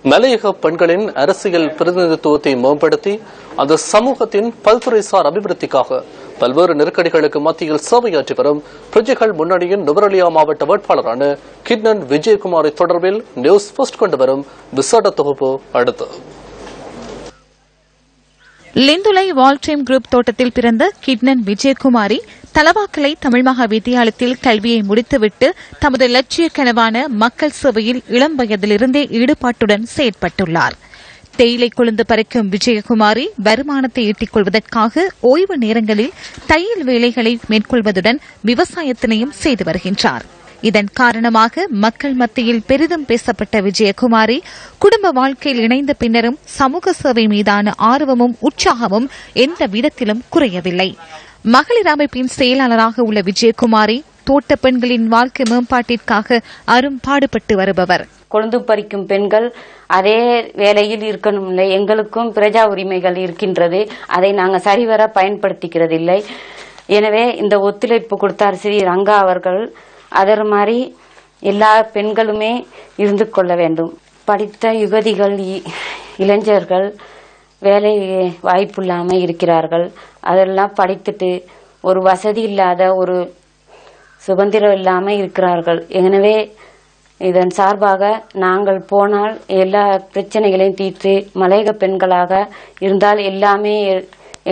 மலையக பெண்களின் அரசியல் பிரதிநிதித்துவத்தை மேம்படுத்தி அந்த சமூகத்தின் பல்துறைசார் அபிவிருத்திக்காக பல்வேறு நெருக்கடிகளுக்கு மத்தியில் சேவையாற்றி வரும் பிரஜைகள் முன்னணியின் நுவரெலியா மாவட்ட வேட்பாளரான கிட்னன் விஜயகுமாரி தொடர்பில் நியூஸ் போஸ்ட் கொண்டு வரும் விசேட தொகுப்பு அடுத்து. லிந்துலை வால்ட்ரீம் குரூப் தோட்டத்தில் பிறந்த கிட்னன் விஜயகுமாரி தலவாக்கலை தமிழ் மகா வித்தியாலயத்தில் கல்வியை முடித்துவிட்டு தமது லட்சிய கனவான மக்கள் சேவையில் இளம் வயதிலிருந்தே ஈடுபாட்டுடன் செயற்பட்டுள்ளார். தேயிலை கொழுந்து பறிக்கும் விஜயகுமாரி வருமானத்தை ஈட்டிக் கொள்வதற்காக ஓய்வு நேரங்களில் தையல் வேலைகளை மேற்கொள்வதுடன் விவசாயத்தினையும் செய்து வருகின்றார். இதன் காரணமாக மக்கள் மத்தியில் பெரிதும் பேசப்பட்ட விஜயகுமாரி குடும்ப வாழ்க்கையில் இணைந்த பின்னரும் சமூக சேவை மீதான ஆர்வமும் உற்சாகமும் எந்த விதத்திலும் குறையவில்லை. மகளிர் அமைப்பின் செயலாளராக உள்ள விஜயகுமாரி தோட்ட பெண்களின் வாழ்க்கை மேம்பாட்டிற்காக அரும்பாடுபட்டு வருபவர். கொழுந்து பறிக்கும் பெண்கள் அதே வேலையில் இருக்கணும் இல்லை, எங்களுக்கும் பிரஜா உரிமைகள் இருக்கின்றது, அதை நாங்கள் சரிவர பயன்படுத்திக்கிறதில்லை. எனவே இந்த ஒத்துழைப்பு கொடுத்தார் ஸ்ரீ ரங்கா அவர்கள். அதர் மாதிரி எல்லா பெண்களுமே இருந்து கொள்ள வேண்டும். படித்த யுவதிகள் இளைஞர்கள் வேலை வாய்ப்பு இல்லாமல் இருக்கிறார்கள். அதெல்லாம் படித்துட்டு ஒரு வசதி இல்லாத ஒரு சுதந்திரம் இல்லாமல் இருக்கிறார்கள். எனவே இதன் சார்பாக நாங்கள் போனால் எல்லா பிரச்சனைகளையும் தீர்த்து மலையக பெண்களாக இருந்தால் எல்லாமே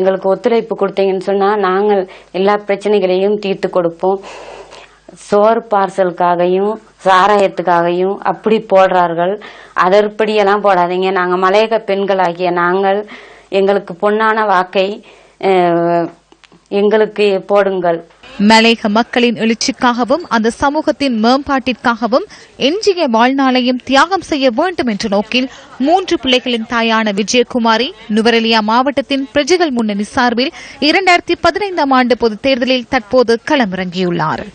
எங்களுக்கு ஒத்துழைப்பு கொடுத்தீங்கன்னு சொன்னால் நாங்கள் எல்லா பிரச்சனைகளையும் தீர்த்து கொடுப்போம். சோறு பார்சலுக்காகவும் சாராயத்துக்காகவும் அப்படி போடுறார்கள். அதற்படியெல்லாம் போடாதீங்க. நாங்கள் மலையக பெண்களாகிய நாங்கள் எங்களுக்கு பொன்னான வாக்கை எங்களுக்கு போடுங்கள். மலையக மக்களின் எழுச்சிக்காகவும் அந்த சமூகத்தின் மேம்பாட்டிற்காகவும் எஞ்சிய வாழ்நாளையும் தியாகம் செய்ய வேண்டும் என்ற நோக்கில் 3 பிள்ளைகளின் தாயான விஜயகுமாரி நுவரெலியா மாவட்டத்தின் பிரஜைகள் முன்னணி சார்பில் 2015 ஆண்டு பொதுத் தேர்தலில் தற்போது களமிறங்கியுள்ளார்.